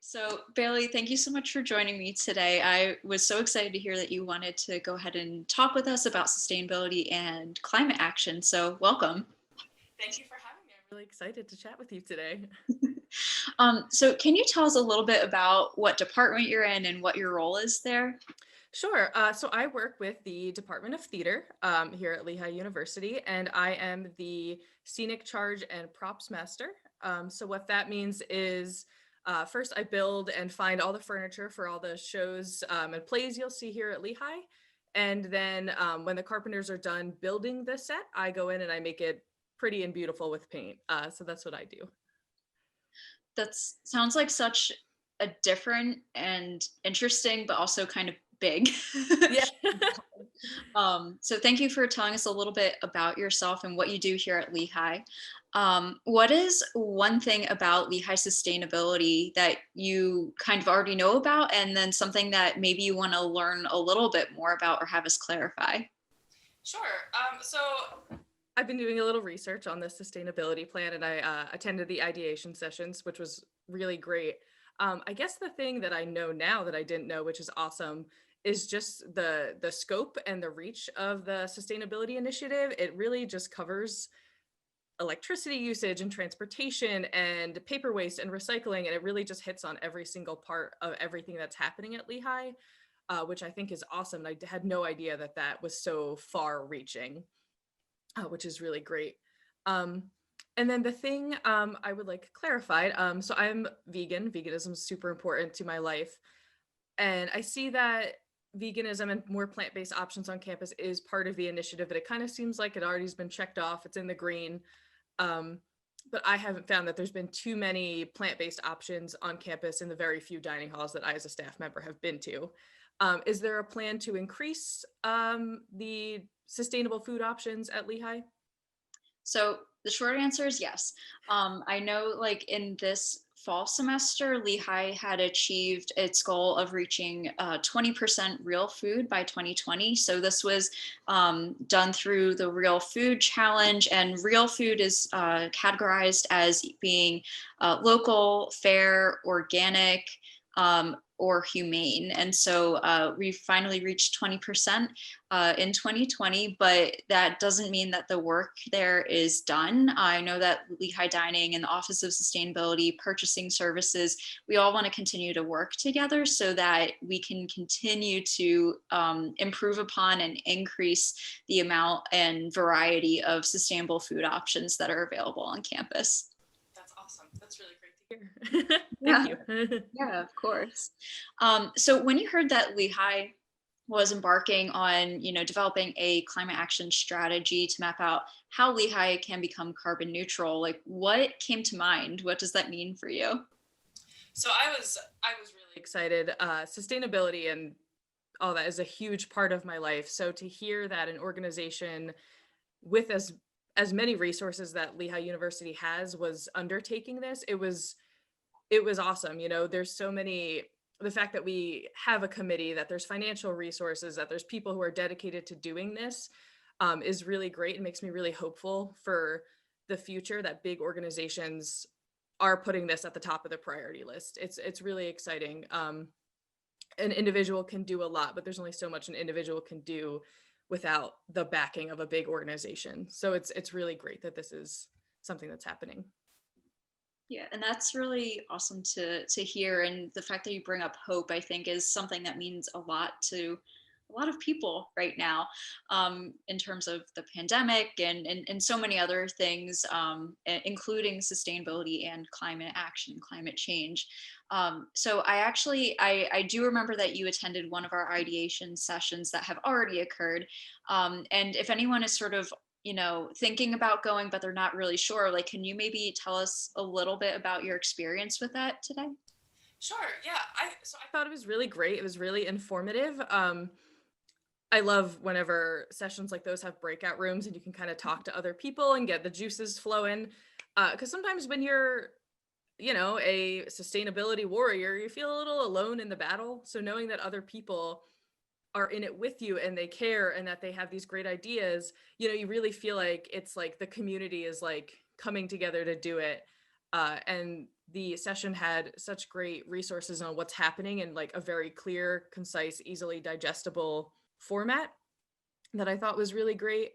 So, Bailey, thank you so much for joining me today. I was so excited to hear that you wanted to go ahead and talk with us about sustainability and climate action. So, welcome. Thank you for having me. I'm really excited to chat with you today. So, can you tell us a little bit about what department you're in and what your role is there? Sure. So I work with the Department of Theater here at Lehigh University, and I am the scenic charge and props master. So what that means is first I build and find all the furniture for all the shows and plays you'll see here at Lehigh. And then when the carpenters are done building the set, I go in and I make it pretty and beautiful with paint. So that's what I do. That sounds like such a different and interesting, but also kind of big. Yeah. So thank you for telling us a little bit about yourself and what you do here at Lehigh. What is one thing about Lehigh sustainability that you kind of already know about, and then something that maybe you want to learn a little bit more about or have us clarify? Sure. So I've been doing a little research on the sustainability plan, and I attended the ideation sessions, which was really great. I guess the thing that I know now that I didn't know, which is awesome, is just the scope and the reach of the sustainability initiative. It really just covers electricity usage and transportation and paper waste and recycling, and it really just hits on every single part of everything that's happening at Lehigh, which I think is awesome. I had no idea that that was so far reaching, which is really great. Um, and then the thing I would like clarified, so I'm vegan. Veganism is super important to my life. And I see that veganism and more plant-based options on campus is part of the initiative, but it kind of seems like it already has been checked off. It's in the green. Um, but I haven't found that there's been too many plant-based options on campus in the very few dining halls that I as a staff member have been to. Is there a plan to increase the sustainable food options at Lehigh? So the short answer is yes. I know, like in this fall semester, Lehigh had achieved its goal of reaching 20% real food by 2020. So this was done through the Real Food Challenge, and real food is categorized as being local, fair, organic, or humane. And so we finally reached 20% in 2020, but that doesn't mean that the work there is done. I know that Lehigh Dining and the Office of Sustainability, Purchasing Services, we all want to continue to work together so that we can continue to improve upon and increase the amount and variety of sustainable food options that are available on campus. That's awesome. That's really great to hear. Thank Yeah, you. yeah, of course. So when you heard that Lehigh was embarking on, developing a climate action strategy to map out how Lehigh can become carbon neutral, like what came to mind? What does that mean for you? So I was really excited. Sustainability and all that is a huge part of my life. So to hear that an organization with as many resources that Lehigh University has was undertaking this, it was awesome. There's so many, the fact that we have a committee, that there's financial resources, that there's people who are dedicated to doing this, is really great. It makes me really hopeful for the future that big organizations are putting this at the top of the priority list. It's really exciting. An individual can do a lot, but there's only so much an individual can do without the backing of a big organization. So it's really great that this is something that's happening. Yeah, and that's really awesome to hear. And the fact that you bring up hope, I think, is something that means a lot to a lot of people right now, in terms of the pandemic and so many other things, including sustainability and climate action, climate change. So I do remember that you attended one of our ideation sessions that have already occurred. And if anyone is sort of thinking about going, but they're not really sure, like, can you maybe tell us a little bit about your experience with that today? Sure. Yeah. I thought it was really great. It was really informative. I love whenever sessions like those have breakout rooms and you can kind of talk to other people and get the juices flowing. Because sometimes when you're, a sustainability warrior, you feel a little alone in the battle. So knowing that other people are in it with you and they care and that they have these great ideas, you really feel like it's like the community is like coming together to do it. And the session had such great resources on what's happening in like a very clear, concise, easily digestible format that I thought was really great.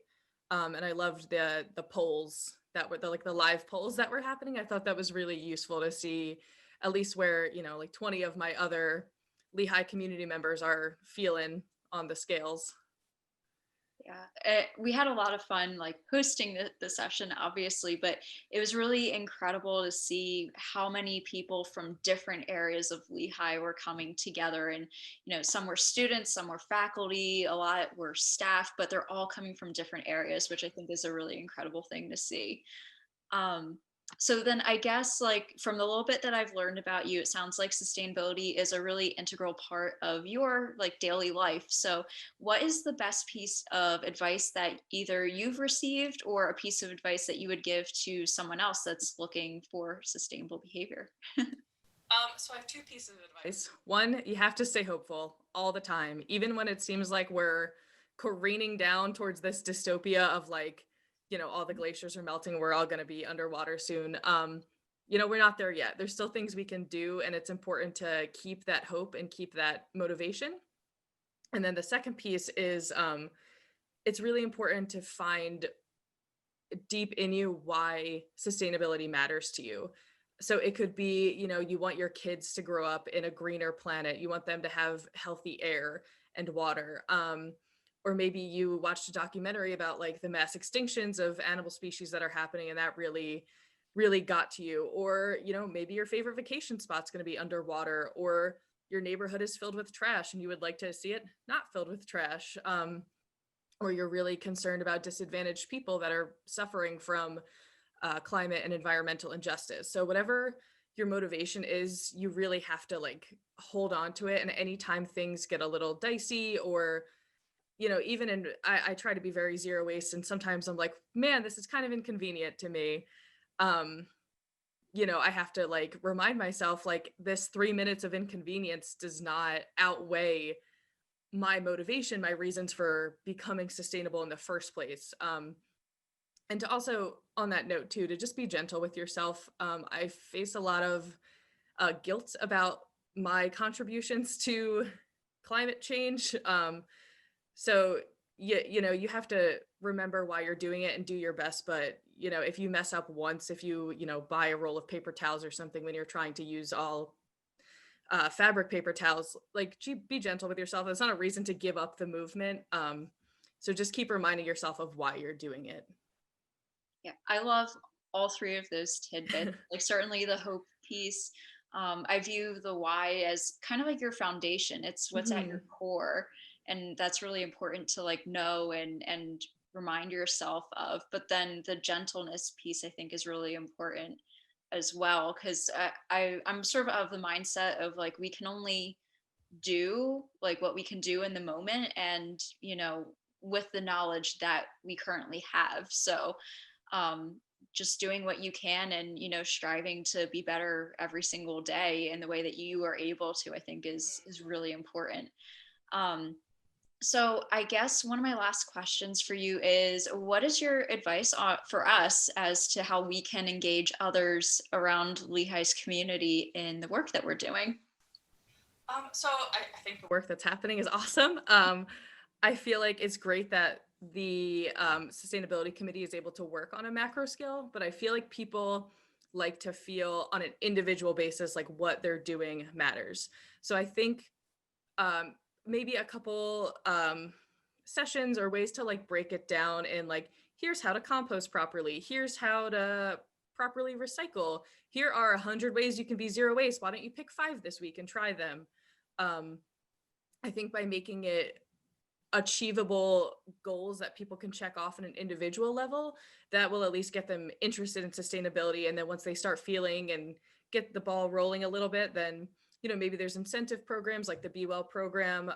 And I loved the polls that were the live polls that were happening. I thought that was really useful to see, at least where, you know, like 20 of my other Lehigh community members are feeling on the scales. Yeah, we had a lot of fun like hosting the session, obviously, but it was really incredible to see how many people from different areas of Lehigh were coming together. And, some were students, some were faculty, a lot were staff, but they're all coming from different areas, which I think is a really incredible thing to see. Um, so then I guess like from the little bit that I've learned about you, it sounds like sustainability is a really integral part of your like daily life. So what is the best piece of advice that either you've received or a piece of advice that you would give to someone else that's looking for sustainable behavior? So I have two pieces of advice. One, you have to stay hopeful all the time, even when it seems like we're careening down towards this dystopia of like, you know, all the glaciers are melting, we're all going to be underwater soon. You know, we're not there yet. There's still things we can do, and it's important to keep that hope and keep that motivation. And then the second piece is it's really important to find deep in you why sustainability matters to you. So it could be, you know, you want your kids to grow up in a greener planet. You want them to have healthy air and water. Or maybe you watched a documentary about like the mass extinctions of animal species that are happening and that really really got to you. Or, you know, maybe your favorite vacation spot's going to be underwater, or your neighborhood is filled with trash and you would like to see it not filled with trash. Or you're really concerned about disadvantaged people that are suffering from climate and environmental injustice. So whatever your motivation is, you really have to like hold on to it. And anytime things get a little dicey, or you know, even in I try to be very zero waste, and sometimes I'm like, man, this is kind of inconvenient to me. Um, you know, I have to like remind myself like this 3 minutes of inconvenience does not outweigh my motivation, my reasons for becoming sustainable in the first place. And to also, on that note too, to just be gentle with yourself. I face a lot of guilt about my contributions to climate change. So you know, you have to remember why you're doing it and do your best. But you know, if you mess up once, if you know, buy a roll of paper towels or something when you're trying to use all fabric paper towels, like be gentle with yourself. It's not a reason to give up the movement. So just keep reminding yourself of why you're doing it. Yeah, I love all three of those tidbits. Like certainly the hope piece. I view the why as kind of like your foundation. It's what's at your Mhm. core, and that's really important to like know and remind yourself of. But then the gentleness piece, I think, is really important as well because I'm sort of the mindset of like we can only do like what we can do in the moment, and with the knowledge that we currently have. So um, just doing what you can and striving to be better every single day in the way that you are able to, I think is really important. um, so I guess one of my last questions for you is what is your advice for us as to how we can engage others around Lehigh's community in the work that we're doing? I think the work that's happening is awesome. I feel like it's great that the sustainability committee is able to work on a macro scale, but I feel like people like to feel on an individual basis like what they're doing matters. So I think um, maybe a couple sessions or ways to like break it down in like, here's how to compost properly, here's how to properly recycle, here are 100 ways you can be zero waste, why don't you pick 5 this week and try them. um, I think by making it achievable goals that people can check off on an individual level, that will at least get them interested in sustainability. And then once they start feeling and get the ball rolling a little bit, then you know, maybe there's incentive programs like the Be Well program.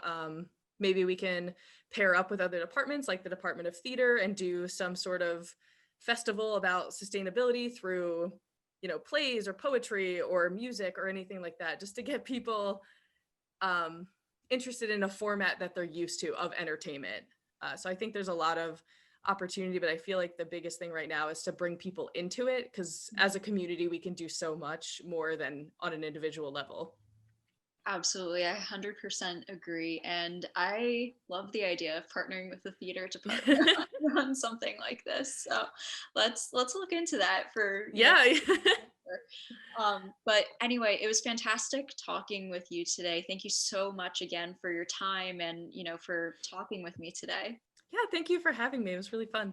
Maybe we can pair up with other departments like the Department of Theater and do some sort of festival about sustainability through, you know, plays or poetry or music or anything like that, just to get people interested in a format that they're used to of entertainment. So I think there's a lot of opportunity, but I feel like the biggest thing right now is to bring people into it, because as a community, we can do so much more than on an individual level. Absolutely, I 100% agree. And I love the idea of partnering with the theater department on something like this. So let's look into that for, Yeah. sure. But anyway, it was fantastic talking with you today. Thank you so much again for your time and, for talking with me today. Yeah, thank you for having me. It was really fun.